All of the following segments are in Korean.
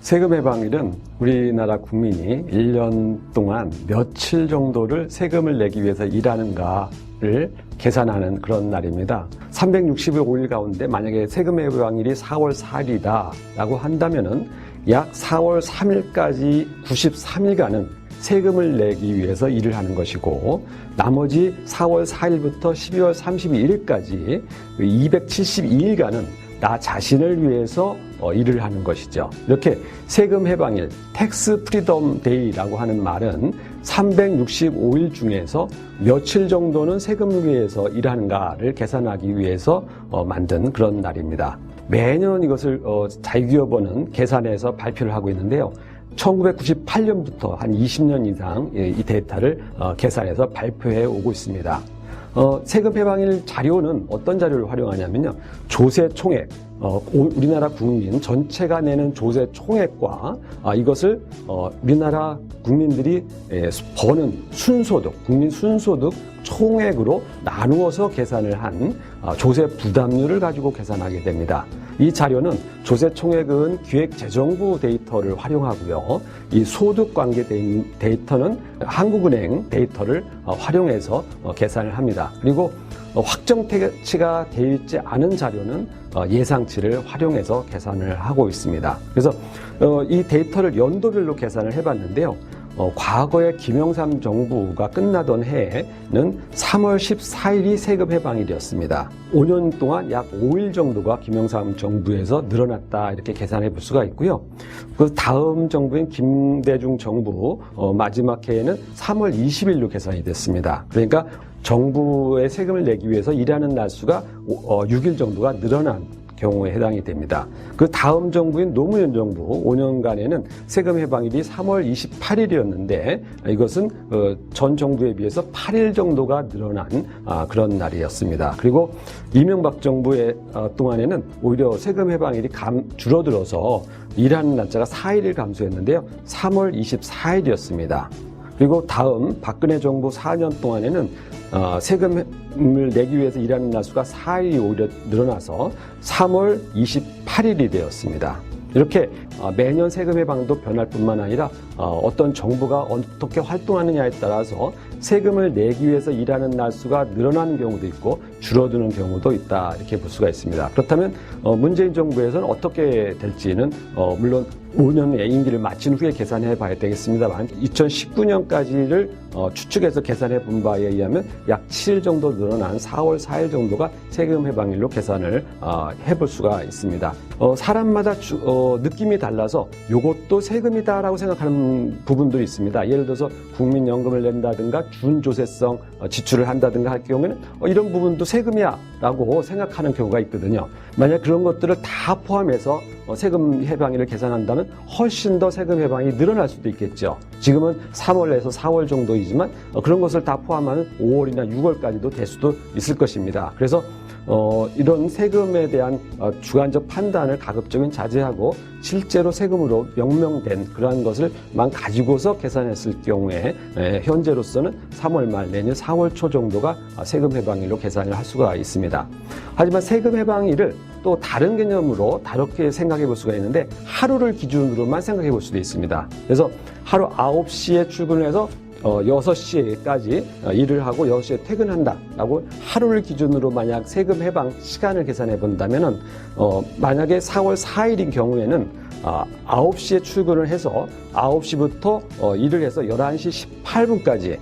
세금 해방일은 우리나라 국민이 1년 동안 며칠 정도를 세금을 내기 위해서 일하는가를 계산하는 그런 날입니다. 365일 가운데 만약에 세금 해방일이 4월 4일이다 라고 한다면은 약 4월 3일까지 93일간은 세금을 내기 위해서 일을 하는 것이고, 나머지 4월 4일부터 12월 31일까지 272일간은 나 자신을 위해서 일을 하는 것이죠. 이렇게 세금 해방일, 텍스 프리덤 데이라고 하는 말은 365일 중에서 며칠 정도는 세금을 위해서 일하는가를 계산하기 위해서 만든 그런 날입니다. 매년 이것을 자유기업원은 계산해서 발표를 하고 있는데요. 1998년부터 한 20년 이상 이 데이터를 계산해서 발표해 오고 있습니다. 세금 해방일 자료는 어떤 자료를 활용하냐면요. 조세 총액, 우리나라 국민 전체가 내는 조세 총액과 이것을 우리나라 국민들이 버는 순소득, 국민 순소득 총액으로 나누어서 계산을 한 조세 부담률을 가지고 계산하게 됩니다. 이 자료는 조세 총액은 기획재정부 데이터를 활용하고요. 이 소득 관계 데이터는 한국은행 데이터를 활용해서 계산을 합니다. 그리고 확정치가 되어 있지 않은 자료는 예상치를 활용해서 계산을 하고 있습니다. 그래서 이 데이터를 연도별로 계산을 해봤는데요. 과거에 김영삼 정부가 끝나던 해에는 3월 14일이 세금 해방일이었습니다. 5년 동안 약 5일 정도가 김영삼 정부에서 늘어났다 이렇게 계산해 볼 수가 있고요. 그 다음 정부인 김대중 정부 마지막 해에는 3월 20일로 계산이 됐습니다. 그러니까 정부의 세금을 내기 위해서 일하는 날수가 6일 정도가 늘어난 경우에 해당이 됩니다. 그 다음 정부인 노무현 정부 5년간에는 세금 해방일이 3월 28일이었는데 이것은 전 정부에 비해서 8일 정도가 늘어난 그런 날이었습니다. 그리고 이명박 정부의 동안에는 오히려 세금 해방일이 줄어들어서 일하는 날짜가 4일을 감소했는데요. 3월 24일이었습니다. 그리고 다음 박근혜 정부 4년 동안에는 세금을 내기 위해서 일하는 날수가 4일이 오히려 늘어나서 3월 28일이 되었습니다. 이렇게 매년 세금 해방도 변할 뿐만 아니라 어떤 정부가 어떻게 활동하느냐에 따라서 세금을 내기 위해서 일하는 날수가 늘어나는 경우도 있고 줄어드는 경우도 있다 이렇게 볼 수가 있습니다. 그렇다면 문재인 정부에서는 어떻게 될지는 물론 5년의 임기를 마친 후에 계산해 봐야 되겠습니다만 2019년까지를 추측해서 계산해 본 바에 의하면 약 7일 정도 늘어난 4월 4일 정도가 세금 해방일로 계산을 해볼 수가 있습니다. 사람마다 느낌이 달라서 이것도 세금이다라고 생각하는 부분들이 있습니다. 예를 들어서 국민연금을 낸다든가 준조세성 지출을 한다든가 할 경우에는 이런 부분도 세금이야 라고 생각하는 경우가 있거든요. 만약 그런 것들을 다 포함해서 세금 해방일을 계산한다면 훨씬 더 세금 해방이 늘어날 수도 있겠죠. 지금은 3월에서 4월 정도이지만 그런 것을 다 포함하면 5월이나 6월까지도 될 수도 있을 것입니다. 그래서 이런 세금에 대한 주관적 판단을 가급적인 자제하고 실제로 세금으로 명명된 그러한 것을만 가지고서 계산했을 경우에 현재로서는 3월 말 내년 4월 초 정도가 세금 해방일로 계산을 할 수가 있습니다. 하지만 세금 해방일을 또 다른 개념으로 다르게 생각해 볼 수가 있는데 하루를 기준으로만 생각해 볼 수도 있습니다. 그래서 하루 9시에 출근을 해서 6시까지 일을 하고 6시에 퇴근한다라고 하루를 기준으로 만약 세금 해방 시간을 계산해 본다면은 만약에 4월 4일인 경우에는 9시에 출근을 해서 9시부터 일을 해서 11시 18분까지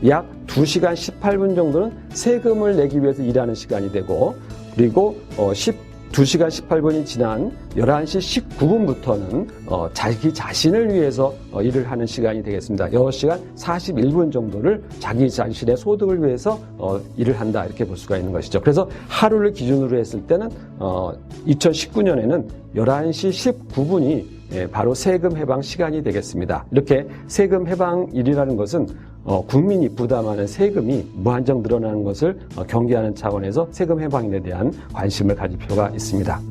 약 2시간 18분 정도는 세금을 내기 위해서 일하는 시간이 되고, 그리고 2시간 18분이 지난 11시 19분부터는 자기 자신을 위해서 일을 하는 시간이 되겠습니다. 6시간 41분 정도를 자기 자신의 소득을 위해서 일을 한다 이렇게 볼 수가 있는 것이죠. 그래서 하루를 기준으로 했을 때는 2019년에는 11시 19분이 바로 세금 해방 시간이 되겠습니다. 이렇게 세금 해방일이라는 것은 국민이 부담하는 세금이 무한정 늘어나는 것을 경계하는 차원에서 세금 해방일에 대한 관심을 가질 필요가 있습니다.